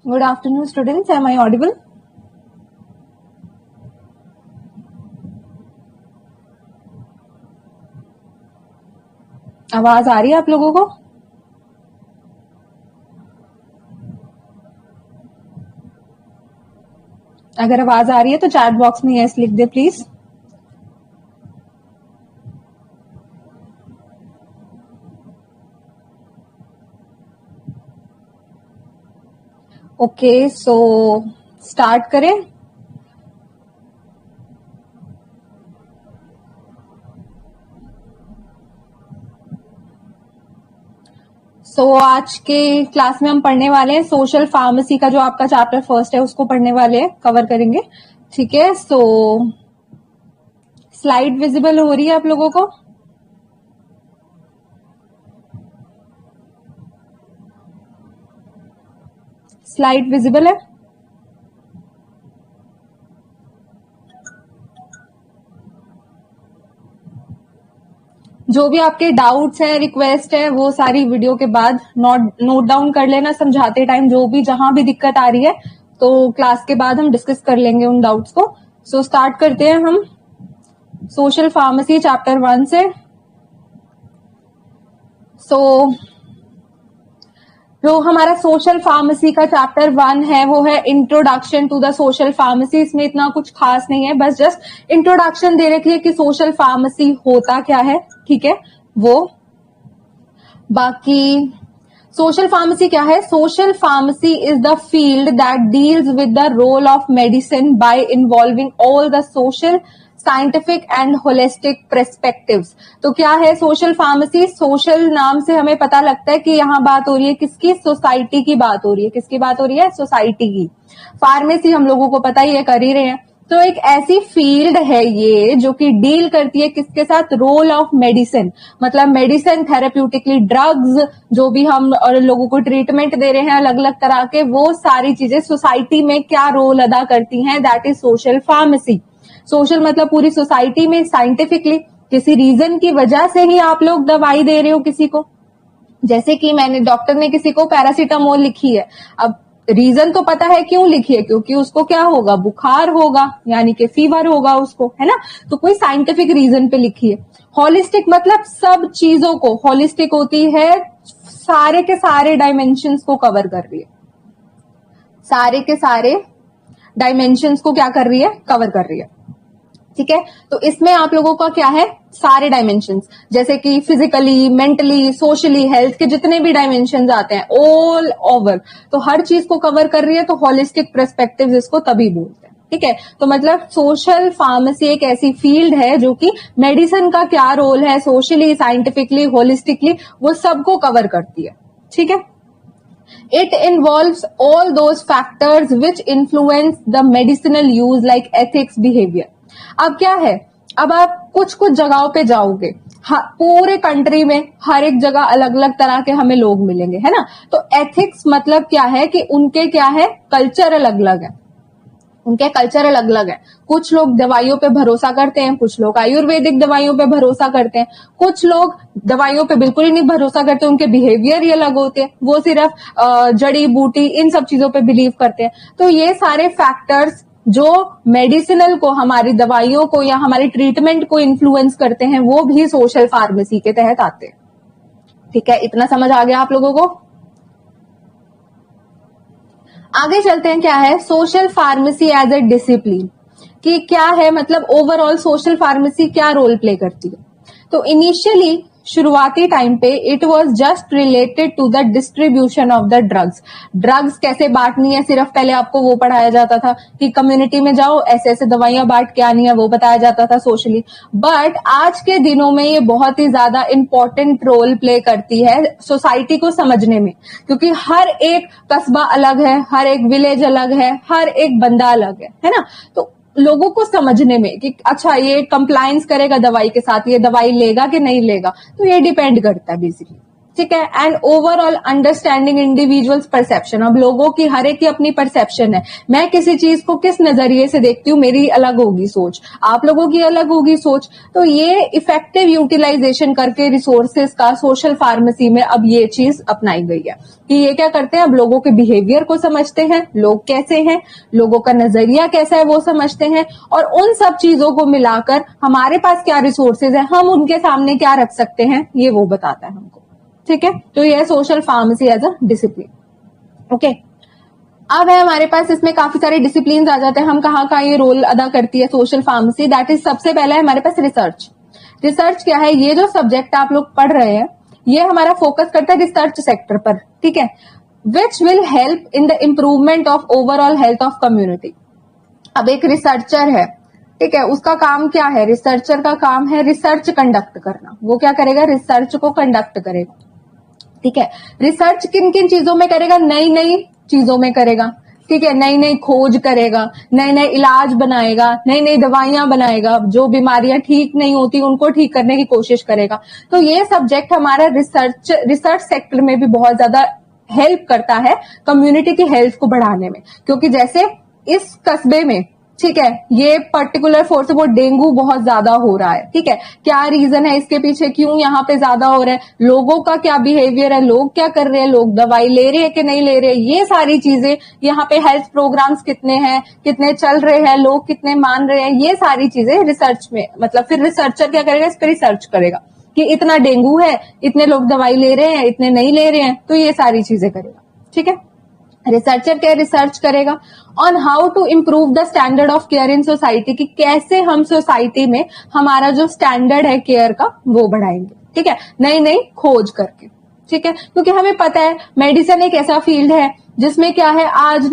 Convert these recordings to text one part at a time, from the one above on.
Good afternoon, students. Am I audible? आवाज आ रही है आप लोगों को? अगर आवाज आ रही है तो चैट बॉक्स में यस लिख दे प्लीज। ओके, सो स्टार्ट करें। आज के क्लास में हम पढ़ने वाले हैं सोशल फार्मेसी का जो आपका चैप्टर फर्स्ट है उसको पढ़ने वाले हैं, कवर करेंगे। ठीक है, स्लाइड विजिबल हो रही है आप लोगों को? स्लाइड विजिबल है? जो भी आपके डाउट्स हैं, रिक्वेस्ट है, वो सारी वीडियो के बाद नोट डाउन कर लेना समझाते टाइम। जो भी जहां भी दिक्कत आ रही है तो क्लास के बाद हम डिस्कस कर लेंगे उन डाउट्स को। स्टार्ट करते हैं हम सोशल फार्मेसी चैप्टर 1 से। जो हमारा सोशल फार्मेसी का चैप्टर 1 है वो है introduction to the social pharmacy. इसमें इतना कुछ खास नहीं है, बस जस्ट इंट्रोडक्शन दे रखी है कि सोशल फार्मेसी होता क्या है। ठीक है, वो बाकी सोशल फार्मेसी क्या है? Social pharmacy is the field that deals with the role of medicine by involving all the social, scientific and holistic perspectives. तो क्या है सोशल फार्मेसी? सोशल नाम से हमें पता लगता है कि यहाँ बात हो रही है किसकी? सोसाइटी की बात हो रही है। किसकी बात हो रही है? सोसाइटी की। फार्मेसी हम लोगों को पता ही है, कर ही रहे हैं। तो एक ऐसी फील्ड है ये जो कि डील करती है किसके साथ? रोल ऑफ मेडिसिन, मतलब मेडिसिन, थेरेप्यूटिकली, ड्रग्स, जो भी हम और लोगों को ट्रीटमेंट दे रहे हैं अलग अलग तरह के, वो सारी चीजें सोसाइटी में क्या रोल अदा करती हैं, that is social pharmacy. Social मतलब पूरी सोसाइटी में, साइंटिफिकली किसी रीजन की वजह से ही आप लोग दवाई दे रहे हो किसी को। जैसे कि डॉक्टर ने किसी को पैरासीटामोल लिखी है, अब रीजन तो पता है क्यों लिखी है, क्योंकि उसको क्या होगा? बुखार होगा, यानी कि फीवर होगा उसको, है ना? तो कोई साइंटिफिक रीजन पे लिखी है। होलिस्टिक मतलब सब चीजों को, होलिस्टिक होती है सारे के सारे डायमेंशंस को कवर कर रही है। सारे के सारे डायमेंशंस को क्या कर रही है? कवर कर रही है। ठीक है, तो इसमें आप लोगों का क्या है? सारे डायमेंशंस, जैसे कि फिजिकली, मेंटली, सोशली, हेल्थ के जितने भी डायमेंशंस आते हैं, ऑल ओवर, तो हर चीज को कवर कर रही है। तो होलिस्टिक पर्सपेक्टिव इसको तभी बोलते हैं। ठीक है, तो मतलब सोशल फार्मेसी एक ऐसी फील्ड है जो कि मेडिसिन का क्या रोल है, सोशली, साइंटिफिकली, होलिस्टिकली, वो सबको कवर करती है। ठीक है, it involves all those factors which influence the medicinal use like ethics, behavior। अब क्या है? अब आप कुछ कुछ जगहों पे जाओगे, पूरे कंट्री में हर एक जगह अलग अलग तरह के हमें लोग मिलेंगे, है ना? तो एथिक्स मतलब क्या है कि उनके क्या है? कल्चर अलग अलग है, उनके कल्चर अलग अलग है। कुछ लोग दवाइयों पे भरोसा करते हैं, कुछ लोग आयुर्वेदिक दवाइयों पे भरोसा करते हैं, कुछ लोग दवाइयों पे बिल्कुल ही नहीं भरोसा करते, उनके बिहेवियर ही अलग होते हैं, वो सिर्फ जड़ी बूटी इन सब चीजों पे बिलीव करते हैं। तो ये सारे फैक्टर्स जो मेडिसिनल को, हमारी दवाइयों को या हमारे ट्रीटमेंट को इन्फ्लुएंस करते हैं, वो भी सोशल फार्मेसी के तहत आते हैं। ठीक है, इतना समझ आ गया आप लोगों को? आगे चलते हैं, क्या है social pharmacy as a discipline, कि क्या है मतलब ओवरऑल सोशल फार्मेसी क्या रोल प्ले करती है। तो इनिशियली शुरुआती टाइम पे it was just related to the distribution of the drugs. Drugs कैसे बांटनी है सिर्फ पहले आपको वो पढ़ाया जाता था कि कम्युनिटी में जाओ, ऐसे ऐसे दवाइयां बांट के आनी है, वो बताया जाता था सोशली। बट आज के दिनों में ये बहुत ही ज्यादा इंपॉर्टेंट रोल प्ले करती है सोसाइटी को समझने में, क्योंकि हर एक कस्बा अलग है, हर एक विलेज अलग है, हर एक बंदा अलग है ना? तो लोगों को समझने में कि अच्छा ये कंप्लायंस करेगा दवाई के साथ, ये दवाई लेगा कि नहीं लेगा, तो ये डिपेंड करता है बेसिकली। ठीक है, and overall understanding individuals perception. अब लोगों की हर एक की अपनी परसेप्शन है, मैं किसी चीज को किस नजरिए से देखती हूँ, मेरी अलग होगी सोच, आप लोगों की अलग होगी सोच। तो ये इफेक्टिव यूटिलाइजेशन करके रिसोर्सेज का सोशल फार्मेसी में अब ये चीज अपनाई गई है कि ये क्या करते हैं, अब लोगों के बिहेवियर को समझते हैं, लोग कैसे हैं, लोगों का नजरिया कैसा है वो समझते हैं, और उन सब चीजों को मिलाकर हमारे पास क्या रिसोर्सेज है, हम उनके सामने क्या रख सकते हैं, ये वो बताता है हमको। ठीक है, तो ये है social pharmacy as a discipline. Okay, अब है हमारे पास इसमें काफी सारे डिसिप्लिन आ जाते हैं, हम कहाँ ये रोल अदा करती है सोशल फार्मेसी। दैट इज सबसे पहला है हमारे पास रिसर्च। रिसर्च क्या है, ये जो सब्जेक्ट आप लोग पढ़ रहे हैं ये हमारा फोकस करता है रिसर्च सेक्टर पर। ठीक है, which will help in the improvement of overall health of community. अब एक रिसर्चर है, ठीक है, उसका काम क्या है, रिसर्चर का काम है रिसर्च कंडक्ट करना। वो क्या करेगा, रिसर्च को कंडक्ट करेगा। ठीक है, रिसर्च किन किन चीजों में करेगा, नई नई चीजों में करेगा। ठीक है, नई नई खोज करेगा, नए नए इलाज बनाएगा, नई नई दवाइयां बनाएगा, जो बीमारियां ठीक नहीं होती उनको ठीक करने की कोशिश करेगा। तो ये सब्जेक्ट हमारा रिसर्च सेक्टर में भी बहुत ज्यादा हेल्प करता है कम्युनिटी की हेल्थ को बढ़ाने में। क्योंकि जैसे इस कस्बे में, ठीक है, ये पर्टिकुलर फोर्स वो डेंगू बहुत ज्यादा हो रहा है। ठीक है, क्या रीजन है इसके पीछे, क्यों यहाँ पे ज्यादा हो रहा है, लोगों का क्या बिहेवियर है, लोग क्या कर रहे हैं, लोग दवाई ले रहे हैं कि नहीं ले रहे, ये सारी चीजें, यहाँ पे हेल्थ प्रोग्राम्स कितने हैं, कितने चल रहे हैं, लोग कितने मान रहे हैं, ये सारी चीजें रिसर्च में, मतलब फिर रिसर्चर क्या करेगा, इस पर रिसर्च करेगा कि इतना डेंगू है, इतने लोग दवाई ले रहे हैं, इतने नहीं ले रहे हैं, तो ये सारी चीजें करेगा। ठीक है, रिसर्चर क्या रिसर्च करेगा on how to improve the standard of care in society, कि कैसे हम सोसाइटी में हमारा जो स्टैंडर्ड है केयर का वो बढ़ाएंगे। ठीक है, नई नई खोज करके। ठीक है, क्योंकि हमें पता है मेडिसिन एक ऐसा फील्ड है जिसमें क्या है, आज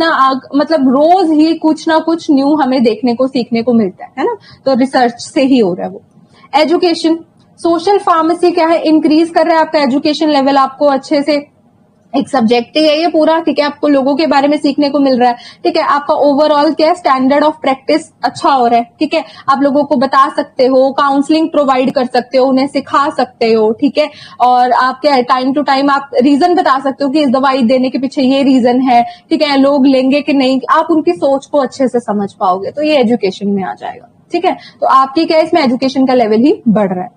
मतलब रोज ही कुछ ना कुछ न्यू हमें देखने को सीखने को मिलता है ना, तो रिसर्च से ही हो रहा है वो। एजुकेशन, सोशल फार्मेसी क्या है, इंक्रीज कर रहा है आपका एजुकेशन लेवल, आपको अच्छे से एक सब्जेक्ट ही है ये पूरा। ठीक है, आपको लोगों के बारे में सीखने को मिल रहा है। ठीक है, आपका ओवरऑल क्या है, स्टैंडर्ड ऑफ प्रैक्टिस अच्छा हो रहा है। ठीक है, आप लोगों को बता सकते हो, काउंसलिंग प्रोवाइड कर सकते हो, उन्हें सिखा सकते हो। ठीक है, और आप क्या है, टाइम टू टाइम आप रीजन बता सकते हो कि इस दवाई देने के पीछे ये रीजन है। ठीक है, लोग लेंगे कि नहीं, आप उनकी सोच को अच्छे से समझ पाओगे, तो ये एजुकेशन में आ जाएगा। ठीक है, तो आपकी क्या है, इसमें एजुकेशन का लेवल ही बढ़ रहा है।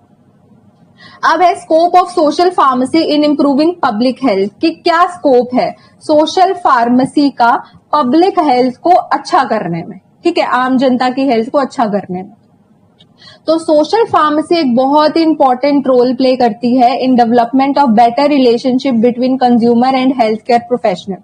अब है scope of social pharmacy in improving public health, कि क्या स्कोप है सोशल फार्मेसी का पब्लिक हेल्थ को अच्छा करने में। ठीक है, आम जनता की हेल्थ को अच्छा करने में। तो सोशल फार्मेसी एक बहुत ही इंपॉर्टेंट रोल प्ले करती है in development of better relationship between consumer and health care professional.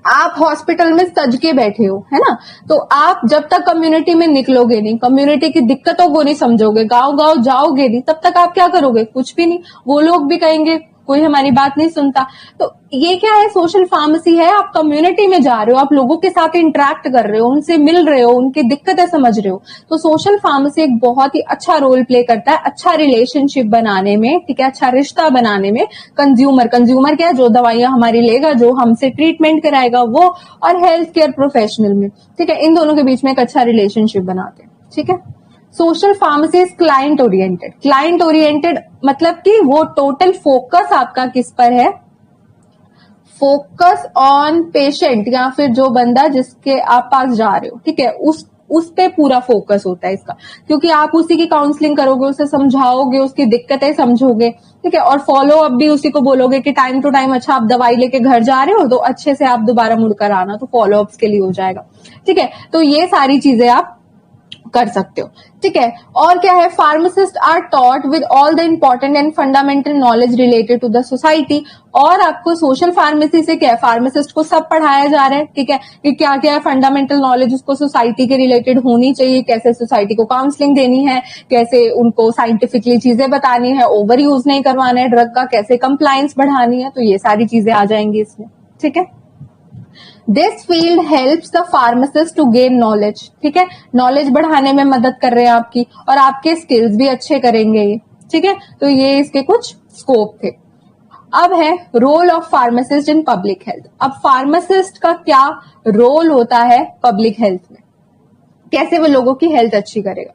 आप हॉस्पिटल में सज के बैठे हो, है ना, तो आप जब तक कम्युनिटी में निकलोगे नहीं, कम्युनिटी की दिक्कतों को नहीं समझोगे, गांव गांव जाओगे नहीं, तब तक आप क्या करोगे, कुछ भी नहीं। वो लोग भी कहेंगे कोई हमारी बात नहीं सुनता। तो ये क्या है, सोशल फार्मेसी है, आप कम्युनिटी में जा रहे हो, आप लोगों के साथ इंटरेक्ट कर रहे हो, उनसे मिल रहे हो, उनकी दिक्कतें समझ रहे हो। तो सोशल फार्मेसी एक बहुत ही अच्छा रोल प्ले करता है अच्छा रिलेशनशिप बनाने में। ठीक है, अच्छा रिश्ता बनाने में कंज्यूमर क्या है, जो दवाइयां हमारी लेगा, जो हमसे ट्रीटमेंट कराएगा वो, और हेल्थ केयर प्रोफेशनल में। ठीक है, इन दोनों के बीच में एक अच्छा रिलेशनशिप बनाते हैं। ठीक है, social pharmacy is client oriented. Client oriented मतलब कि वो टोटल फोकस आपका किस पर है, फोकस ऑन पेशेंट, या फिर जो बंदा जिसके आप पास जा रहे हो। ठीक है, उस पे पूरा फोकस होता है इसका, क्योंकि आप उसी की काउंसलिंग करोगे, उसे समझाओगे, उसकी दिक्कतें समझोगे। ठीक है, और फॉलो अप भी उसी को बोलोगे कि टाइम टू टाइम, अच्छा आप दवाई लेके घर जा रहे हो तो अच्छे से आप दोबारा मुड़कर आना, तो फॉलो अप्स के लिए हो जाएगा। ठीक है, तो ये सारी चीजें आप कर सकते हो। ठीक है, और क्या है, pharmacists are taught with all the important and fundamental knowledge related to the society. और आपको सोशल फार्मेसी से क्या है, फार्मासिस्ट को सब पढ़ाया जा रहा है। ठीक है, कि क्या क्या है फंडामेंटल नॉलेज उसको सोसाइटी के रिलेटेड होनी चाहिए, कैसे सोसाइटी को काउंसलिंग देनी है, कैसे उनको साइंटिफिकली चीजें बतानी है, ओवर यूज नहीं करवाना है ड्रग का, कैसे कंप्लायंस बढ़ानी है, तो ये सारी चीजें आ जाएंगी इसमें। ठीक है, this field helps the pharmacist to gain knowledge. ठीक है, नॉलेज बढ़ाने में मदद कर रहे हैं आपकी, और आपके स्किल्स भी अच्छे करेंगे ये। ठीक है, तो ये इसके कुछ स्कोप थे। अब है role of pharmacist in public health. अब फार्मासिस्ट का क्या रोल होता है पब्लिक हेल्थ में, कैसे वो लोगों की हेल्थ अच्छी करेगा।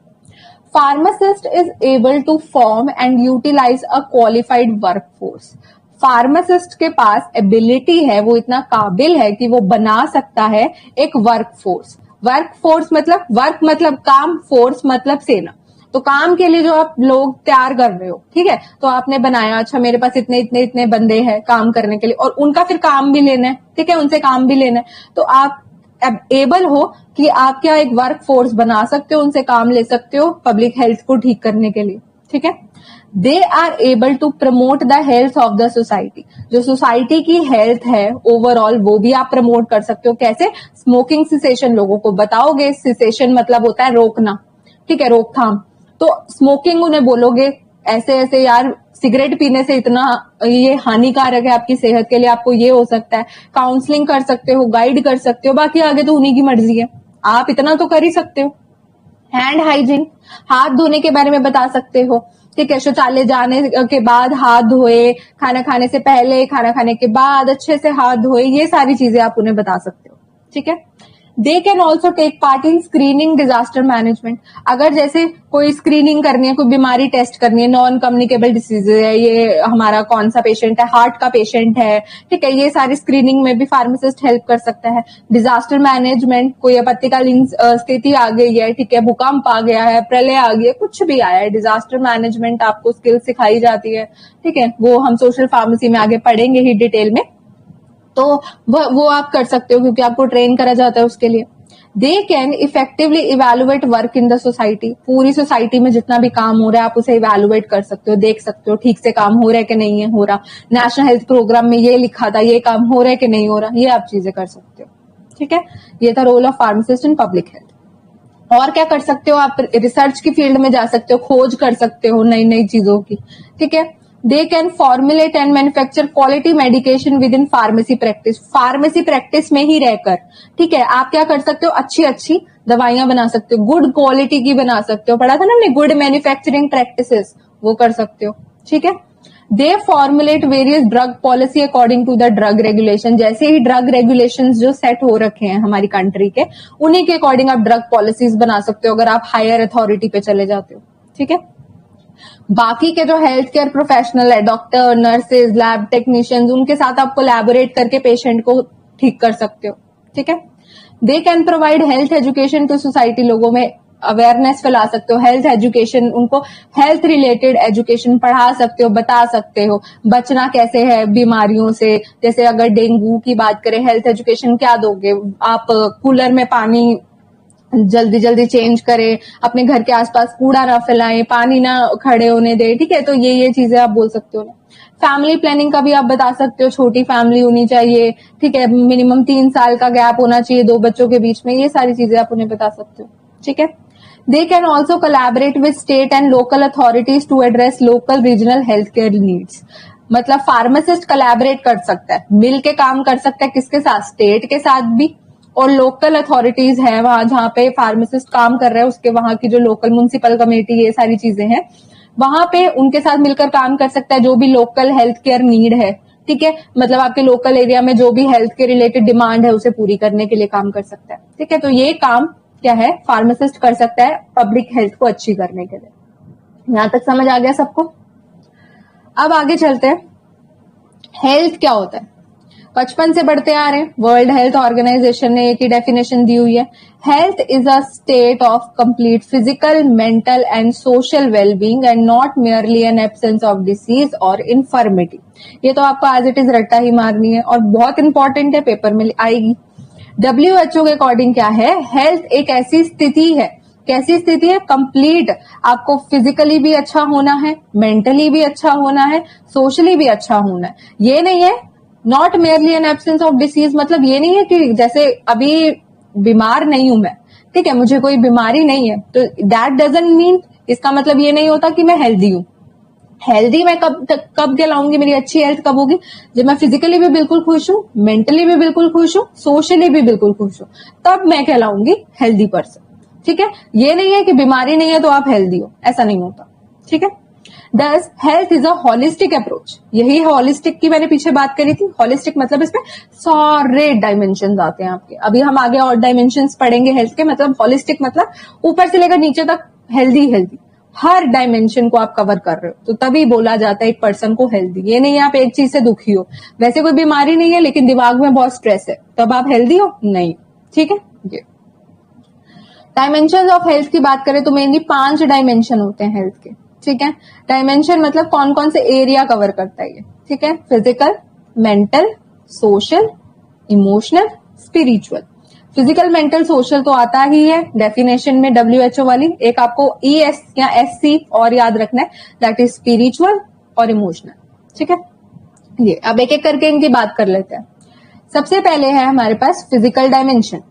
Pharmacist is able to form and utilize a qualified workforce. Pharmacist के पास एबिलिटी है, वो इतना काबिल है कि वो बना सकता है एक वर्कफोर्स। वर्कफोर्स मतलब वर्क मतलब काम, फोर्स मतलब सेना। तो काम के लिए जो आप लोग तैयार कर रहे हो, ठीक है, तो आपने बनाया, अच्छा मेरे पास इतने इतने इतने बंदे हैं काम करने के लिए, और उनका फिर काम भी लेना है, ठीक है, उनसे काम भी लेना है, तो आप एबल हो कि आप क्या एक वर्क फोर्स बना सकते हो, उनसे काम ले सकते हो पब्लिक हेल्थ को ठीक करने के लिए, ठीक है। They are able to promote the health of the society. जो सोसाइटी की हेल्थ है ओवरऑल, वो भी आप प्रमोट कर सकते हो। कैसे? स्मोकिंग सिसेशन लोगों को बताओगे, सिसेशन मतलब होता है रोकना, ठीक है, रोकथाम। तो स्मोकिंग उन्हें बोलोगे ऐसे ऐसे यार सिगरेट पीने से इतना ये हानिकारक है आपकी सेहत के लिए, आपको ये हो सकता है। काउंसलिंग कर सकते हो, गाइड कर सकते हो, बाकी आगे तो उन्हीं की मर्जी है, आप इतना तो कर ही सकते हो। हैंड हाइजीन, हाथ धोने के बारे में बता सकते हो, ठीक है, शौचालय जाने के बाद हाथ धोए, खाना खाने से पहले, खाना खाने के बाद अच्छे से हाथ धोए, ये सारी चीजें आप उन्हें बता सकते हो, ठीक है। They can also take part in screening disaster management. अगर जैसे कोई स्क्रीनिंग करनी है, कोई बीमारी टेस्ट करनी है, नॉन कम्युनिकेबल डिसीज है, ये हमारा कौन सा पेशेंट है, हार्ट का पेशेंट है, ठीक है, ये सारी स्क्रीनिंग में भी फार्मासिस्ट हेल्प कर सकता है। डिजास्टर मैनेजमेंट, कोई आपत्तिकालीन स्थिति आ गई है, ठीक है, भूकंप आ गया है, प्रलय आ गया, कुछ भी आया है, डिजास्टर मैनेजमेंट आपको स्किल सिखाई जाती है, ठीक है, वो हम सोशल फार्मेसी में आगे पढ़ेंगे ही डिटेल में, तो वो आप कर सकते हो क्योंकि आपको ट्रेन करा जाता है उसके लिए। They can effectively evaluate work in the society. पूरी सोसाइटी में जितना भी काम हो रहा है आप उसे इवेलुएट कर सकते हो, देख सकते हो ठीक से काम हो रहा है कि नहीं है हो रहा, नेशनल हेल्थ प्रोग्राम में ये लिखा था, ये काम हो रहा है कि नहीं हो रहा, ये आप चीजें कर सकते हो, ठीक है। ये था role of pharmacist in public health. और क्या कर सकते हो आप? रिसर्च की फील्ड में जा सकते हो, खोज कर सकते हो नई नई चीजों की, ठीक है। They can formulate and manufacture quality medication with in pharmacy practice. Pharmacy practice में ही रहकर, ठीक है, आप क्या कर सकते हो? अच्छी अच्छी दवाइयां बना सकते हो, गुड क्वालिटी की बना सकते हो, पढ़ा था ना हमने गुड मैन्युफैक्चरिंग प्रैक्टिसेस, वो कर सकते हो, ठीक है। They formulate various drug policy according to the drug regulation. जैसे ही ड्रग रेगुलेशंस जो सेट हो रखे हैं हमारी कंट्री के, उन्हीं के अकॉर्डिंग आप ड्रग पॉलिसीज बना सकते हो अगर आप हायर अथॉरिटी पे चले जाते हो, ठीक है। बाकी के जो हेल्थ केयर प्रोफेशनल है, डॉक्टर, नर्सेज, लैब टेक्नीशियंस, उनके साथ आप कोलैबोरेट करके पेशेंट को ठीक कर सकते हो, ठीक है। They can provide health education to society. लोगों में अवेयरनेस फैला सकते हो, हेल्थ एजुकेशन, उनको हेल्थ रिलेटेड एजुकेशन पढ़ा सकते हो, बता सकते हो बचना कैसे है बीमारियों से। जैसे अगर डेंगू की बात करें, हेल्थ एजुकेशन क्या दोगे आप? कूलर में पानी जल्दी जल्दी चेंज करें, अपने घर के आसपास कूड़ा ना फैलाएं, पानी ना खड़े होने दे, ठीक है, तो ये चीजें आप बोल सकते हो ना। फैमिली प्लानिंग का भी आप बता सकते हो, छोटी फैमिली होनी चाहिए, ठीक है, मिनिमम 3 साल का गैप होना चाहिए 2 बच्चों के बीच में, ये सारी चीजें आप उन्हें बता सकते हो, ठीक है। They can also collaborate with state and local authorities to address local regional health care needs. मतलब फार्मासिस्ट कोलैबोरेट कर सकता है, मिल के काम कर सकता है, किसके साथ? स्टेट के साथ भी, और लोकल अथॉरिटीज है वहां जहां पे फार्मासिस्ट काम कर रहे हैं, उसके वहां की जो लोकल म्युनिसिपल कमेटी, ये सारी चीजें हैं, वहां पे उनके साथ मिलकर काम कर सकता है, जो भी लोकल हेल्थ केयर नीड है, ठीक है, मतलब आपके लोकल एरिया में जो भी हेल्थ के रिलेटेड डिमांड है उसे पूरी करने के लिए काम कर सकता है, ठीक है। तो ये काम क्या है, फार्मासिस्ट कर सकता है पब्लिक हेल्थ को अच्छी करने के लिए। यहां तक समझ आ गया सबको? अब आगे चलते हैं। हेल्थ क्या होता है? बचपन से बढ़ते आ रहे हैं, वर्ल्ड हेल्थ ऑर्गेनाइजेशन ने एक ही डेफिनेशन दी हुई है, health is a state of complete physical, mental and social wellbeing and not merely N absence of disease और इन्फर्मिटी। ये तो आपको एज इट इज रट्टा ही मारनी है और बहुत इंपॉर्टेंट है, पेपर में आएगी। WHO के अकॉर्डिंग क्या है? हेल्थ एक ऐसी स्थिति है, कैसी स्थिति है? कंप्लीट, आपको फिजिकली भी अच्छा होना है, मेंटली भी अच्छा होना है, सोशली भी अच्छा होना है। ये नहीं है not merely N absence of disease, मतलब ये नहीं है कि जैसे अभी बीमार नहीं हूं मैं, ठीक है, मुझे कोई बीमारी नहीं है, तो दैट डजंट मीन, इसका मतलब ये नहीं होता कि मैं हेल्दी हूं। हेल्दी मैं कब कहलाऊंगी, मेरी अच्छी हेल्थ कब होगी? जब मैं फिजिकली भी बिल्कुल खुश हूं, मेंटली भी बिल्कुल खुश हूं, सोशली भी बिल्कुल खुश हूं, तब मैं कहलाऊंगी हेल्दी पर्सन, ठीक है। ये नहीं है कि बीमारी नहीं है तो आप हेल्दी हो, ऐसा नहीं होता, ठीक है। Thus, health is a holistic approach। यही होलिस्टिक की मैंने पीछे बात करी थी। होलिस्टिक मतलब इसमें सारे डायमेंशंस आते हैं आपके, अभी हम आगे और डायमेंशंस पढ़ेंगे हेल्थ के। मतलब होलिस्टिक मतलब ऊपर से लेकर नीचे तक हेल्दी हेल्दी हर डायमेंशन को आप कवर कर रहे हो, तो तभी बोला जाता है एक पर्सन को हेल्दी। ये नहीं आप एक चीज से दुखी हो, वैसे कोई बीमारी नहीं है लेकिन दिमाग में बहुत स्ट्रेस है, तब आप हेल्दी हो नहीं। ठीक है, ये डायमेंशन ऑफ हेल्थ की बात करें तो मेनली 5 डायमेंशन होते हैं हेल्थ के। ठीक है, डायमेंशन मतलब कौन कौन से एरिया कवर करता है ये। ठीक है, physical, mental, social, emotional, spiritual. Physical, mental, social तो आता ही है डेफिनेशन में WHO वाली, एक आपको ES या SC और याद रखना है, दैट इज स्पिरिचुअल और इमोशनल। ठीक है, ये अब एक एक करके इनकी बात कर लेते हैं। सबसे पहले है हमारे पास फिजिकल डायमेंशन।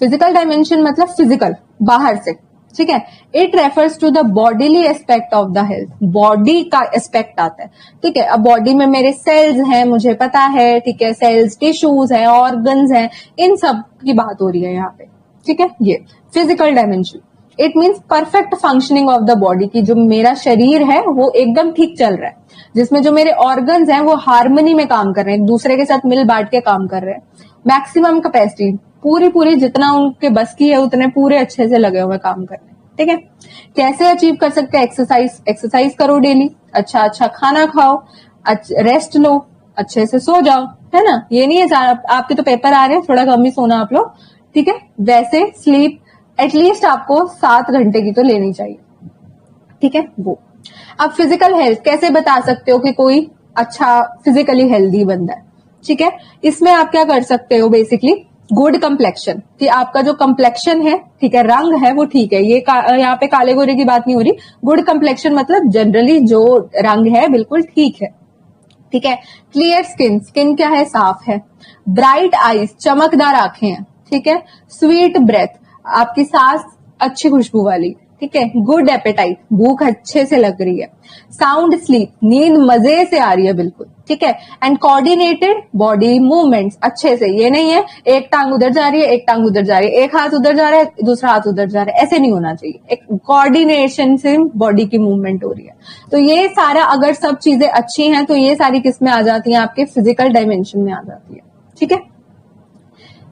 फिजिकल डायमेंशन मतलब फिजिकल, बाहर से। ठीक है, it refers to the bodily aspect of the health, body का एस्पेक्ट आता है। ठीक है, अब बॉडी में मेरे सेल्स हैं, मुझे पता है। ठीक है, सेल्स, टिश्यूज हैं, ऑर्गन्स हैं, इन सब की बात हो रही है यहाँ पे। ठीक है, ये physical dimension. It means perfect functioning of the body, की जो मेरा शरीर है वो एकदम ठीक चल रहा है, जिसमें जो मेरे ऑर्गन्स हैं वो हार्मनी में काम कर रहे हैं, एक दूसरे के साथ मिल बांट के काम कर रहे हैं। मैक्सिमम कैपेसिटी, पूरी जितना उनके बस की है उतने पूरे अच्छे से लगे हुए काम करने। ठीक है, कैसे अचीव कर सकते हैं? एक्सरसाइज करो डेली, अच्छा खाना खाओ, रेस्ट लो, अच्छे से सो जाओ, है ना। ये नहीं है आपके तो पेपर आ रहे हैं, थोड़ा कम ही सोना आप लोग। ठीक है, वैसे स्लीप एटलीस्ट आपको 7 घंटे की तो लेनी चाहिए। ठीक है, वो अब फिजिकल हेल्थ कैसे बता सकते हो कि कोई अच्छा फिजिकली हेल्दी बंदा है। ठीक है, इसमें आप क्या कर सकते हो, बेसिकली गुड कंप्लेक्शन, कि आपका जो कंप्लेक्शन है, ठीक है, रंग है वो ठीक है। ये यहाँ पे काले गोरे की बात नहीं हो रही। गुड कंप्लेक्शन मतलब जनरली जो रंग है बिल्कुल ठीक है। ठीक है, क्लियर स्किन, स्किन क्या है, साफ है। ब्राइट आईज, चमकदार आंखें हैं। ठीक है, स्वीट ब्रेथ, आपकी सांस अच्छी खुशबू वाली। ठीक है, गुड एपेटाइट, भूख अच्छे से लग रही है। साउंड स्लीप, नींद मजे से आ रही है बिल्कुल। ठीक है, एंड कोऑर्डिनेटेड बॉडी मूवमेंट्स, अच्छे से, ये नहीं है एक टांग उधर जा रही है, एक टांग उधर जा रही है, एक हाथ उधर जा रहा है, दूसरा हाथ उधर जा रहा है, ऐसे नहीं होना चाहिए। एक कोऑर्डिनेशन से बॉडी की मूवमेंट हो रही है। तो ये सारा अगर सब चीजें अच्छी हैं तो ये सारी किस में आ जाती हैं, आपके फिजिकल डायमेंशन में आ जाती है। ठीक है,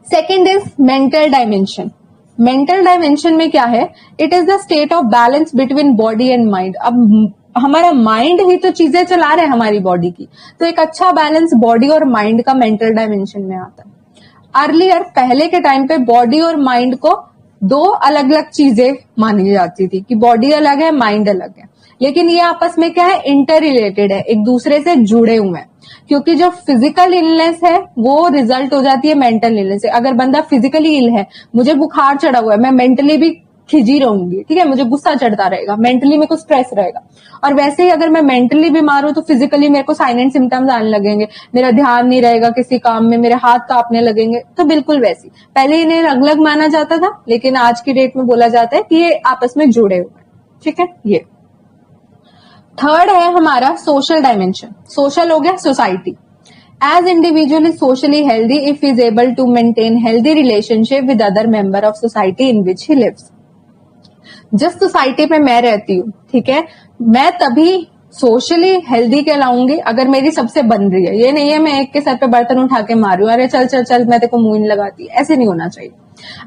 second is mental dimension. Mental dimension में क्या है, it is the state of balance between body and mind. अब हमारा माइंड ही तो चीजें चला रहे हैं हमारी बॉडी की, तो एक अच्छा बैलेंस बॉडी और माइंड का मेंटल डायमेंशन में आता है। अर्लियर, पहले के टाइम पे बॉडी और माइंड को 2 अलग अलग चीजें मानी जाती थी, कि बॉडी अलग है, माइंड अलग है, लेकिन ये आपस में क्या है, इंटर रिलेटेड है, एक दूसरे से जुड़े हुए हैं। क्योंकि जो फिजिकल इलनेस है वो रिजल्ट हो जाती है मेंटल इलनेस से। अगर बंदा फिजिकली इल है, मुझे बुखार चढ़ा हुआ है, मैं मेंटली भी खिजी रहूंगी। ठीक है, मुझे गुस्सा चढ़ता रहेगा, मेंटली मेरे को स्ट्रेस रहेगा। और वैसे ही अगर मैं मेंटली बीमार हूं तो फिजिकली मेरे को साइलेंट सिम्टम्स आने लगेंगे, मेरा ध्यान नहीं रहेगा किसी काम में, मेरे हाथ कांपने लगेंगे। तो बिल्कुल वैसी, पहले इन्हें अलग अलग माना जाता था, लेकिन आज की डेट में बोला जाता है कि ये आपस में जुड़े हुए। ठीक है, ये थर्ड है हमारा सोशल डायमेंशन। सोशल हो गया society. As individual is socially healthy if is able to maintain healthy relationship with other member of society in which he lives. जिस सोसाइटी में मैं रहती हूँ, ठीक है, मैं तभी सोशली हेल्दी कहलाऊंगी अगर मेरी सबसे बन रही है। ये नहीं है मैं एक के सर पे बर्तन उठा के मारू, अरे चल चल चल मैं तेरे को मुंह नहीं लगाती, ऐसे नहीं होना चाहिए।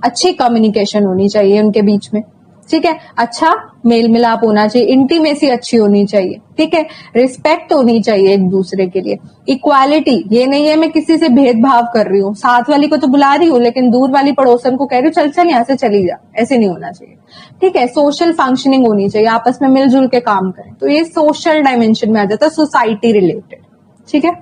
अच्छी कम्युनिकेशन होनी चाहिए उनके बीच में। ठीक है, अच्छा मेल मिलाप होना चाहिए, इंटीमेसी अच्छी होनी चाहिए। ठीक है, रिस्पेक्ट होनी चाहिए एक दूसरे के लिए। इक्वालिटी, ये नहीं है मैं किसी से भेदभाव कर रही हूँ, साथ वाली को तो बुला रही हूँ लेकिन दूर वाली पड़ोसन को कह रही हूँ चल चल यहाँ से चली जा, ऐसे नहीं होना चाहिए। ठीक है, सोशल फंक्शनिंग होनी चाहिए, आपस में मिलजुल के काम करें, तो ये सोशल डायमेंशन में आ जाता है, सोसाइटी रिलेटेड। ठीक है,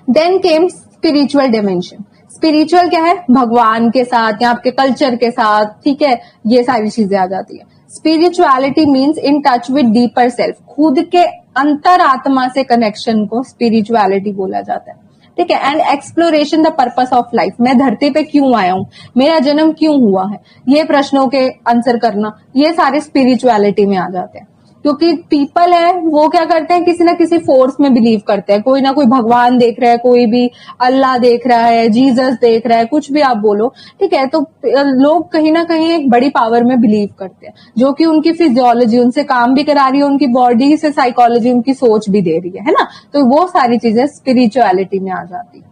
then came spiritual dimension. Spiritual क्या है, भगवान के साथ या आपके कल्चर के साथ। ठीक है, ये सारी चीजें आ जाती है। Spirituality means in touch with deeper self, खुद के अंतरात्मा से कनेक्शन को स्पिरिचुअलिटी बोला जाता है। ठीक है, and exploration the purpose of life, मैं धरती पे क्यों आया हूं, मेरा जन्म क्यों हुआ है, ये प्रश्नों के आंसर करना, ये सारे स्पिरिचुअलिटी में आ जाते हैं। क्योंकि पीपल है वो क्या करते हैं, किसी ना किसी फोर्स में बिलीव करते हैं, कोई ना कोई भगवान देख रहा है, कोई भी अल्लाह देख रहा है, जीसस देख रहा है, कुछ भी आप बोलो। ठीक है, तो लोग कहीं ना कहीं एक बड़ी पावर में बिलीव करते हैं, जो कि उनकी फिजियोलॉजी उनसे काम भी करा रही है, उनकी बॉडी से साइकोलॉजी उनकी सोच भी दे रही है ना। तो वो सारी चीजें स्पिरिचुअलिटी में आ जाती है।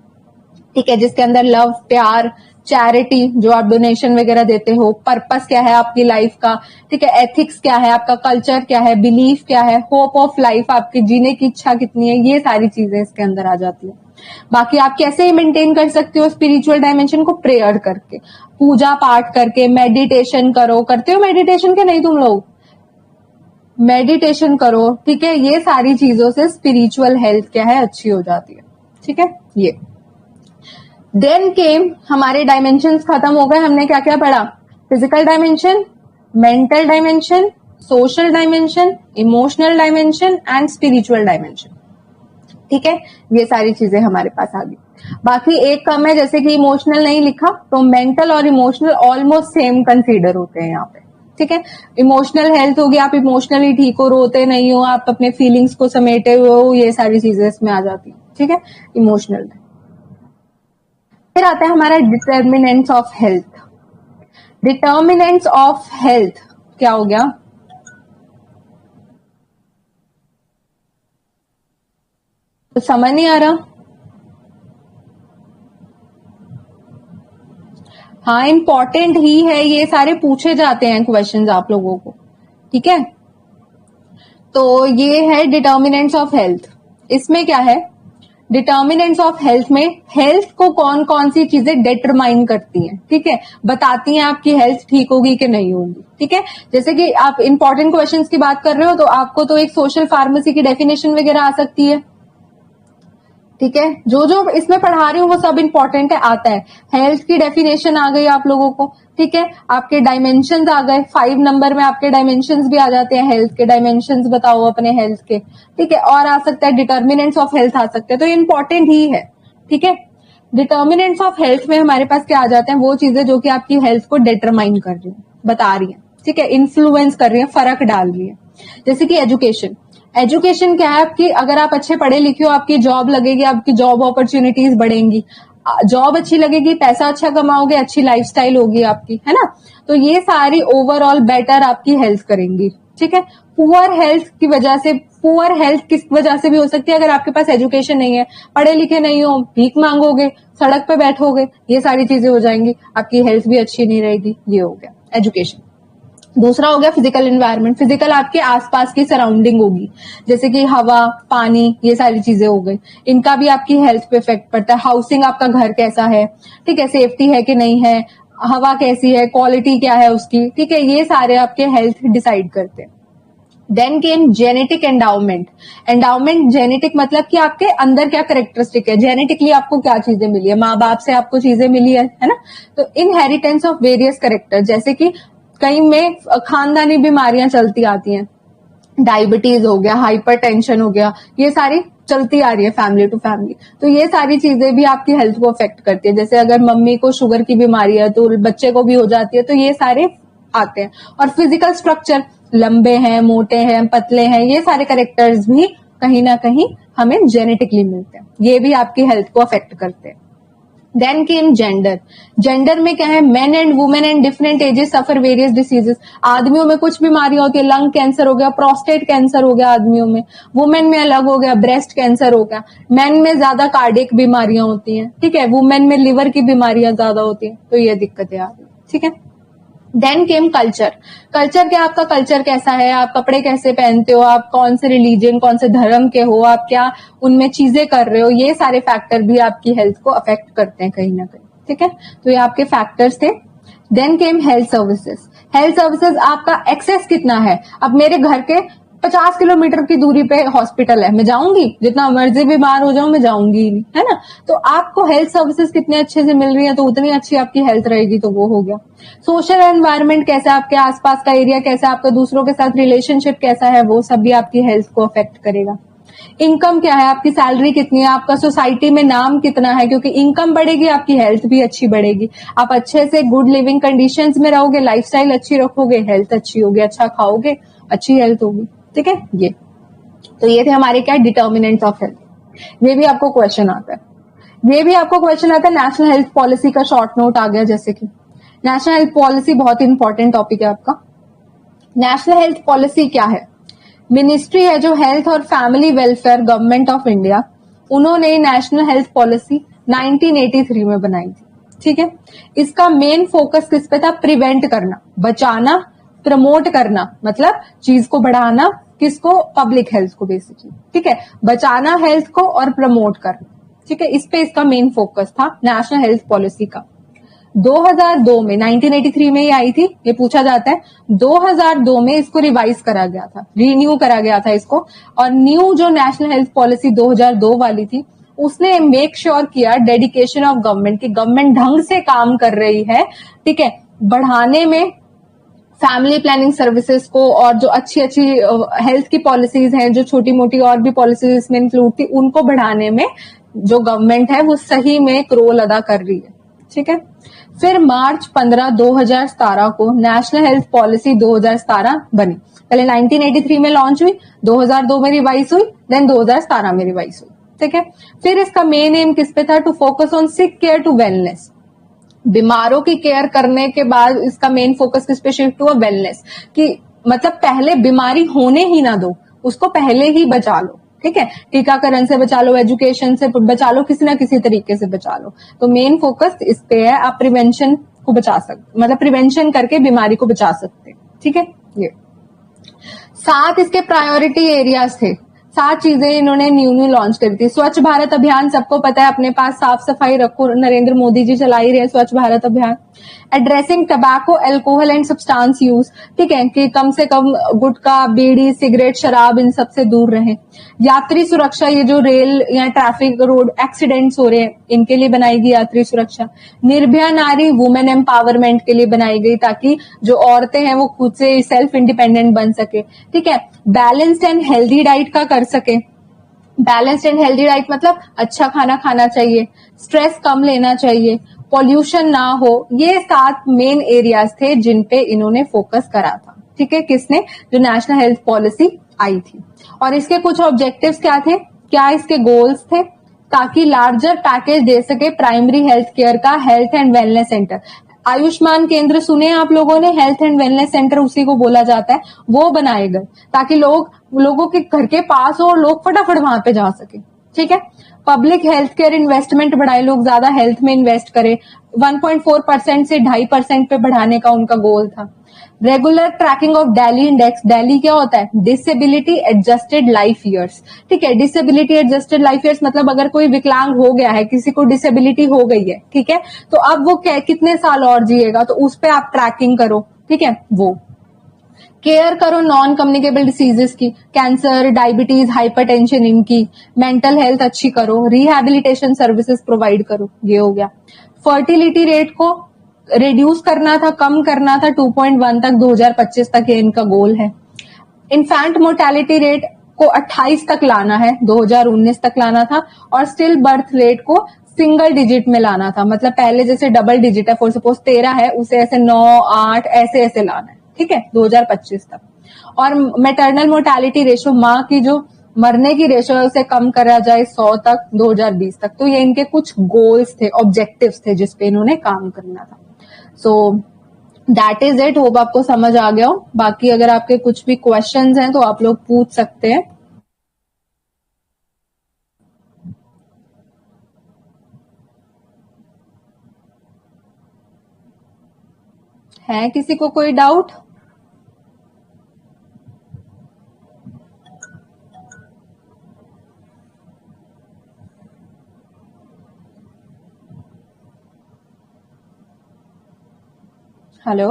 ठीक है, जिसके अंदर लव, प्यार, चैरिटी जो आप डोनेशन वगैरह देते हो, पर्पस क्या है आपकी लाइफ का, ठीक है, एथिक्स क्या है आपका, कल्चर क्या है, बिलीफ क्या है, होप ऑफ लाइफ आपकी जीने की इच्छा कितनी है, ये सारी चीजें इसके अंदर आ जाती है। बाकी आप कैसे मेंटेन कर सकते हो स्पिरिचुअल डायमेंशन को, प्रेयर करके, पूजा पाठ करके, मेडिटेशन करो, करते हो मेडिटेशन के नहीं तुम लोग, मेडिटेशन करो, ठीक है, ये सारी चीजों से स्पिरिचुअल हेल्थ क्या है अच्छी हो जाती है, ठीक है। ये देन केम हमारे डायमेंशंस खत्म हो गए, हमने क्या क्या पढ़ा, physical dimension, mental dimension, social dimension, emotional dimension and spiritual dimension, ठीक है, ये सारी चीजें हमारे पास आ गई। बाकी एक कम है, जैसे कि इमोशनल नहीं लिखा तो मेंटल और इमोशनल ऑलमोस्ट सेम कंसीडर होते हैं यहाँ पे, ठीक है। इमोशनल हेल्थ होगी, आप इमोशनली ठीक हो, रोते नहीं हो, आप अपने फीलिंग्स को समेटे हुए हो, ये सारी चीजें इसमें आ जाती है, ठीक है, इमोशनल। फिर आता है हमारा determinants of health. Determinants of health क्या हो गया, तो समझ नहीं आ रहा, हाँ इंपॉर्टेंट ही है, ये सारे पूछे जाते हैं क्वेश्चंस आप लोगों को, ठीक है। तो ये है डिटर्मिनेंट्स ऑफ हेल्थ। इसमें क्या है, डिटर्मिनेंट्स ऑफ हेल्थ में हेल्थ को कौन कौन सी चीजें डिटरमाइन करती हैं, ठीक है, बताती हैं आपकी हेल्थ ठीक होगी कि नहीं होगी, ठीक है। जैसे कि आप इंपॉर्टेंट क्वेश्चंस की बात कर रहे हो तो आपको तो एक सोशल फार्मेसी की डेफिनेशन वगैरह आ सकती है, ठीक है, जो जो इसमें पढ़ा रही हूँ वो सब इंपॉर्टेंट है, आता है। हेल्थ की डेफिनेशन आ गई आप लोगों को, ठीक है, आपके डायमेंशंस आ गए, 5 नंबर में आपके डायमेंशंस भी आ जाते हैं, हेल्थ के डायमेंशंस बताओ अपने हेल्थ के, ठीक है, और आ सकता है डिटर्मिनेंट्स ऑफ हेल्थ आ सकते हैं, तो ये इंपॉर्टेंट ही है, ठीक है। डिटर्मिनेंट्स ऑफ हेल्थ में हमारे पास क्या आ जाते हैं, वो चीजें जो कि आपकी हेल्थ को डिटरमाइन कर रही है, बता रही है, ठीक है, इन्फ्लुएंस कर रही है, फर्क डाल रही है। जैसे कि एजुकेशन, एजुकेशन क्या है आपकी, अगर आप अच्छे पढ़े लिखे हो आपकी जॉब लगेगी, आपकी जॉब अपॉर्चुनिटीज बढ़ेंगी, जॉब अच्छी लगेगी, पैसा अच्छा कमाओगे, अच्छी लाइफस्टाइल होगी आपकी, है ना, तो ये सारी ओवरऑल बेटर आपकी हेल्थ करेंगी, ठीक है। पुअर हेल्थ की वजह से, पुअर हेल्थ किस वजह से भी हो सकती है, अगर आपके पास एजुकेशन नहीं है, पढ़े लिखे नहीं हो, भीख मांगोगे, सड़क पे बैठोगे, ये सारी चीजें हो जाएंगी, आपकी हेल्थ भी अच्छी नहीं रहेगी, ये हो गया एजुकेशन। दूसरा हो गया फिजिकल एनवायरनमेंट, फिजिकल आपके आसपास की सराउंडिंग होगी, जैसे कि हवा, पानी, ये सारी चीजें हो गई, इनका भी आपकी हेल्थ पे इफेक्ट पड़ता है। हाउसिंग, आपका घर कैसा है, ठीक है, सेफ्टी है कि नहीं है, हवा कैसी है, क्वालिटी क्या है उसकी, ठीक है, ये सारे आपके हेल्थ डिसाइड करते हैं। Then came genetic endowment. Endowment genetic मतलब कि आपके अंदर क्या करेक्टरिस्टिक है, जेनेटिकली आपको क्या चीजें मिली है, माँ बाप से आपको चीजें मिली है ना, तो इनहेरिटेंस ऑफ वेरियस करेक्टर, जैसे कि कई में खानदानी बीमारियां चलती आती हैं, डायबिटीज हो गया, हाइपरटेंशन हो गया, ये सारी चलती आ रही है फैमिली टू फैमिली, तो ये सारी चीजें भी आपकी हेल्थ को अफेक्ट करती है। जैसे अगर मम्मी को शुगर की बीमारी है तो बच्चे को भी हो जाती है, तो ये सारे आते हैं। और फिजिकल स्ट्रक्चर, लंबे हैं, मोटे हैं, पतले हैं, ये सारे कैरेक्टर्स भी कहीं ना कहीं हमें जेनेटिकली मिलते हैं, ये भी आपकी हेल्थ को अफेक्ट करते हैं। देन केम जेंडर। जेंडर में क्या है, main and women and different ages suffer various diseases. आदमियों में कुछ बीमारियां होती है, लंग कैंसर हो गया, प्रोस्टेट कैंसर हो गया आदमियों में, वुमेन में अलग हो गया, ब्रेस्ट कैंसर हो गया, मेन में ज्यादा कार्डियक बीमारियां होती हैं, ठीक है, वुमेन में लिवर की बीमारियां ज्यादा होती हैं, तो ये दिक्कतें आ रही है, ठीक है। देन केम कल्चर। कल्चर क्या, आपका कल्चर कैसा है, आप कपड़े कैसे पहनते हो, आप कौन से रिलीजन, कौन से धर्म के हो, आप क्या उनमें चीजें कर रहे हो, ये सारे फैक्टर भी आपकी हेल्थ को अफेक्ट करते हैं कहीं ना कहीं, ठीक है, तो ये आपके फैक्टर्स थे। Then came health services. Health services आपका एक्सेस कितना है, अब मेरे घर के 50 किलोमीटर की दूरी पे हॉस्पिटल है, मैं जाऊंगी, जितना मर्जी बीमार हो जाऊं मैं जाऊंगी नहीं, है ना, तो आपको हेल्थ सर्विसेज कितने अच्छे से मिल रही है तो उतनी अच्छी आपकी हेल्थ रहेगी, तो वो हो गया। सोशल एनवायरनमेंट कैसा, आपके आसपास का एरिया कैसा, आपका दूसरों के साथ रिलेशनशिप कैसा है, वो सब भी आपकी हेल्थ को अफेक्ट करेगा। इनकम क्या है, आपकी सैलरी कितनी है, आपका सोसाइटी में नाम कितना है, क्योंकि इनकम बढ़ेगी आपकी हेल्थ भी अच्छी बढ़ेगी, आप अच्छे से गुड लिविंग कंडीशंस में रहोगे, लाइफस्टाइल अच्छी रखोगे, हेल्थ अच्छी होगी, अच्छा खाओगे, अच्छी हेल्थ होगी, ठीक है। ये तो ये थे हमारे क्या डिटर्मिनेंट्स ऑफ हेल्थ। ये भी आपको क्वेश्चन आता है, ये भी आपको क्वेश्चन आता है। नेशनल हेल्थ पॉलिसी का शॉर्ट नोट आ गया, जैसे कि नेशनल हेल्थ पॉलिसी बहुत इंपॉर्टेंट टॉपिक है आपका। नेशनल हेल्थ पॉलिसी क्या है, मिनिस्ट्री है जो हेल्थ और family welfare government of India, उन्होंने नेशनल हेल्थ पॉलिसी 1983 में बनाई थी, ठीक है। इसका मेन फोकस किस पे था? प्रिवेंट करना, बचाना, प्रमोट करना, मतलब चीज को बढ़ाना, किसको? पब्लिक हेल्थ को बेसिकली, ठीक है। बचाना हेल्थ को और प्रमोट करना, ठीक है। इस पे इसका मेन फोकस था नेशनल हेल्थ पॉलिसी का। 2002 में, 1983 में ये आई थी, ये पूछा जाता है। 2002 में इसको रिवाइज करा गया था, रीन्यू करा गया था इसको। और न्यू जो नेशनल हेल्थ पॉलिसी 2002 वाली थी, उसने मेक श्योर किया डेडिकेशन ऑफ गवर्नमेंट, की गवर्नमेंट ढंग से काम कर रही है, ठीक है, बढ़ाने में फैमिली प्लानिंग सर्विसेज को, और जो अच्छी अच्छी हेल्थ की पॉलिसीज हैं, जो छोटी मोटी और भी पॉलिसीज इसमें इंक्लूड थी, उनको बढ़ाने में जो गवर्नमेंट है वो सही में एक रोल अदा कर रही है, ठीक है। फिर मार्च 15 2017 को नेशनल हेल्थ पॉलिसी 2017 बनी। पहले 1983 में लॉन्च हुई, 2002 में रिवाइज हुई, देन 2017 में रिवाइज हुई, ठीक है। फिर इसका मेन एम किस पे था? To focus on sick care to wellness, बीमारों की केयर करने के बाद इसका मेन फोकस किस पे शिफ्ट हुआ? वेलनेस, कि मतलब पहले बीमारी होने ही ना दो, उसको पहले ही बचा लो, ठीक है। टीकाकरण से बचा लो, एजुकेशन से बचा लो, किसी ना किसी तरीके से बचा लो। तो मेन फोकस इस पे है, आप प्रिवेंशन को बचा सकते, मतलब प्रिवेंशन करके बीमारी को बचा सकते, ठीक है। ये 7 इसके प्रायोरिटी एरियाज थे, 7 चीजें इन्होंने न्यू लॉन्च करी थी। स्वच्छ भारत अभियान सबको पता है, अपने पास साफ सफाई रखो, नरेंद्र मोदी जी चला ही रहे स्वच्छ भारत अभियान। Addressing tobacco, alcohol and substance use, ठीक है, कि कम से कम गुटखा, बीड़ी, सिगरेट, शराब इन सबसे दूर रहें। यात्री सुरक्षा, ये जो रेल या ट्रैफिक रोड एक्सीडेंट्स हो रहे हैं, इनके लिए बनाई गई यात्री सुरक्षा। निर्भया नारी, वुमेन एम्पावरमेंट के लिए बनाई गई, ताकि जो औरतें हैं वो खुद से सेल्फ इंडिपेंडेंट बन सके, ठीक है। बैलेंस्ड एंड हेल्दी डाइट का कर सके, बैलेंस्ड एंड हेल्दी डाइट मतलब अच्छा खाना खाना चाहिए, स्ट्रेस कम लेना चाहिए, पॉल्यूशन ना हो। ये 7 मेन एरियाज थे जिन पे इन्होंने फोकस करा था, ठीक है, किसने? जो नेशनल हेल्थ पॉलिसी आई थी। और इसके कुछ ऑब्जेक्टिव्स क्या थे, क्या इसके गोल्स थे? ताकि लार्जर पैकेज दे सके प्राइमरी हेल्थ केयर का, health and wellness centre. Ayushman केंद्र सुने आप लोगों ने, हेल्थ एंड वेलनेस सेंटर उसी को बोला जाता है, वो बनाए गए ताकि लोगों के घर के पास हो और लोग फटाफट वहां पे जा सके, ठीक है। पब्लिक हेल्थ केयर इन्वेस्टमेंट बढ़ाए, लोग ज्यादा हेल्थ में इन्वेस्ट करें, 1.4% से 2.5% पे बढ़ाने का उनका गोल था। Regular tracking of daily index, daily क्या होता है? डिसेबिलिटी एडजस्टेड लाइफ ईयर्स, ठीक है। डिसेबिलिटी एडजस्टेड लाइफ ईयर्स मतलब अगर कोई विकलांग हो गया है, किसी को डिसेबिलिटी हो गई है, ठीक है, तो अब वो कितने साल और जिएगा, तो उस पर आप ट्रैकिंग करो, ठीक है। वो केयर करो नॉन कम्युनिकेबल डिसीजेस की, कैंसर, डायबिटीज, हाइपरटेंशन, इनकी मेंटल हेल्थ अच्छी करो, रिहैबिलिटेशन सर्विसेज प्रोवाइड करो, ये हो गया। फर्टिलिटी रेट को रिड्यूस करना था, कम करना था 2.1 तक, 2025 तक ये इनका गोल है। इन्फेंट मोर्टेलिटी रेट को 28 तक लाना है, 2019 तक लाना था। और स्टिल बर्थ रेट को सिंगल डिजिट में लाना था, मतलब पहले जैसे डबल डिजिट है, फॉर सपोज 13 है, उसे ऐसे 9, 8 ऐसे ऐसे लाना है, ठीक है, 2025 तक। और मैटरनल मोर्टेलिटी रेशो, माँ की जो मरने की रेशो है, उसे कम करा जाए 100 तक 2020 तक। तो ये इनके कुछ गोल्स थे, ऑब्जेक्टिव्स थे जिसपे इन्होंने काम करना था। So that is it, hope आपको समझ आ गया हो। बाकी अगर आपके कुछ भी क्वेश्चंस हैं तो आप लोग पूछ सकते हैं। है किसी को कोई डाउट? हेलो,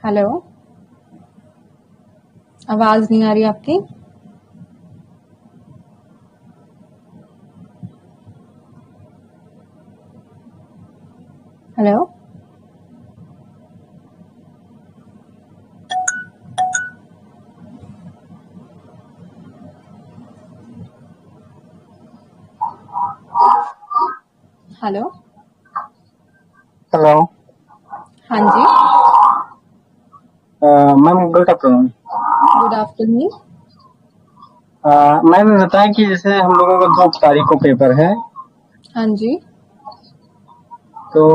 हेलो, आवाज नहीं आ रही आपकी। हेलो, हेलो, हेलो हाँ जी, ma'am, good afternoon. Good afternoon. Ma'am बताएं कि जैसे हम लोगों का 2 तारीख को पेपर है, हाँ जी, तो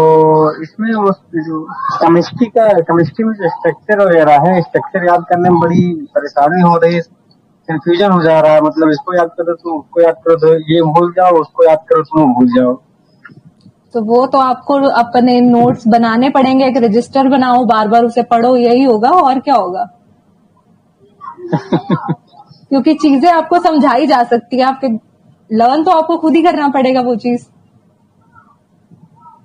इसमें वो जो केमिस्ट्री में जो स्ट्रक्चर वगैरह है, स्ट्रक्चर याद करने में बड़ी परेशानी हो रही है। कंफ्यूजन हो जा रहा है, मतलब इसको याद करो तो उसको याद करो, तो ये भूल जाओ, उसको याद करो तो वो भूल जाओ। तो वो तो आपको अपने नोट्स बनाने पड़ेंगे, एक रजिस्टर बनाओ, बार बार उसे पढ़ो, यही होगा और क्या होगा। क्योंकि चीजें आपको समझाई जा सकती है, आपके लर्न तो आपको खुद ही करना पड़ेगा वो चीज।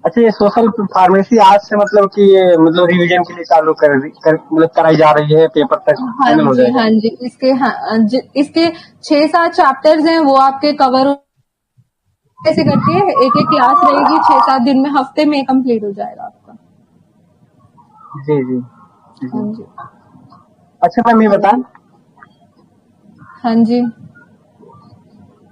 अच्छा, ये सोशल फार्मेसी आज से मतलब कि ये मतलब रिवीजन के लिए चालू मतलब कराई जा रही है, पेपर तक हाँ फाइनल हो जी, जाएगा? हाँ जी, इसके 6-7 चैप्टर्स हैं, वो आपके कवर कैसे करके एक एक क्लास रहेगी, 6-7 दिन में, हफ्ते में कंप्लीट हो जाएगा आपका। जी जी हाँ जी। जी, अच्छा मैम, ये बताएं, हाँ जी।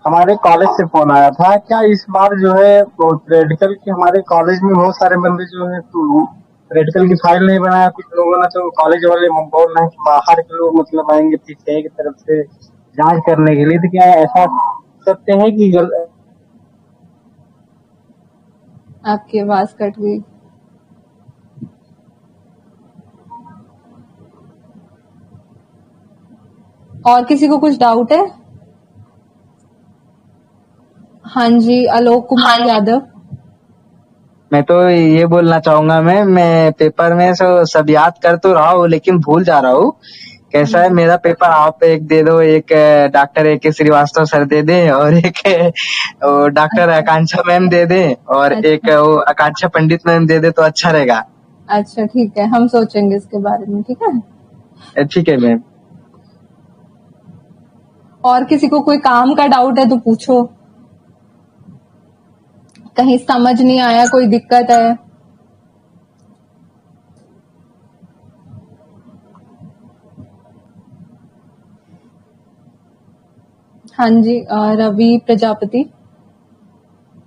हमारे कॉलेज से फोन आया था, क्या इस बार जो है प्रैक्टिकल की हमारे कॉलेज में बहुत सारे बंदे जो है प्रैक्टिकल की फाइल नहीं बनाया, कुछ लोगों ने तो कॉलेज वाले बोल रहे हैं कि बाहर के लोग मतलब आएंगे पीसीआई की तरफ से जांच करने के लिए, तो क्या ऐसा सत्य है कि आपकी आवाज कट गई। और किसी को कुछ डाउट है? हाँ जी, आलोक कुमार यादव। मैं तो ये बोलना चाहूंगा मैं पेपर में सब याद कर तो रहा हूँ लेकिन भूल जा रहा हूँ। कैसा है, मेरा पेपर आप एक दे दो, एक डॉक्टर ए के श्रीवास्तव सर दे दे, और एक डॉक्टर आकांक्षा मैम दे दे, और एक अच्छा, वो आकांक्षा पंडित मैम दे दे तो अच्छा रहेगा। अच्छा ठीक है, हम सोचेंगे इसके बारे में, ठीक है। ठीक है मैम। और किसी को कोई काम का डाउट है तो पूछो, कहीं समझ नहीं आया, कोई दिक्कत है। हाँ जी, रवि प्रजापति।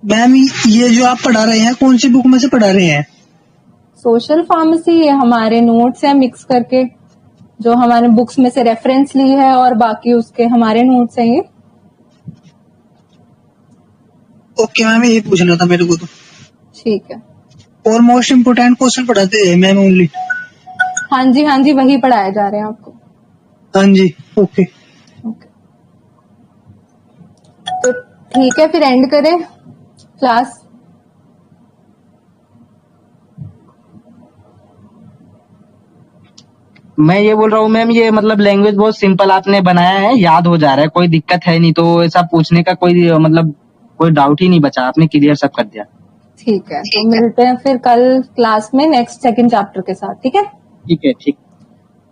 मैम, ये जो आप पढ़ा रहे हैं कौन सी बुक में से पढ़ा रहे हैं? सोशल फार्मेसी, ये हमारे नोट्स हैं मिक्स करके, जो हमारे बुक्स में से रेफरेंस ली है, और बाकी उसके हमारे नोट्स हैं ये। ओके मैम, ये पूछना था मेरे को तो। ठीक है। और मोस्ट इम्पोर्टेंट क्वेश्चन पढ़ाते हैं मैम ओनली? हाँ जी, हाँ जी, वही पढ़ाए जा रहे हैं आपको। हाँ जी, ओके। ओके, तो ठीक है, फिर एंड करें क्लास। मैं ये बोल रहा हूँ मैम, ये मतलब लैंग्वेज बहुत सिंपल आपने बनाया है, याद हो जा रहा है, कोई दिक्कत है नहीं, तो ऐसा पूछने का कोई मतलब कोई डाउट ही नहीं बचा, आपने क्लियर सब कर दिया। ठीक है, तो मिलते हैं फिर कल क्लास में नेक्स्ट सेकंड चैप्टर के साथ, ठीक है। ठीक है, ठीक।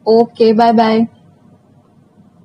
Okay, bye bye.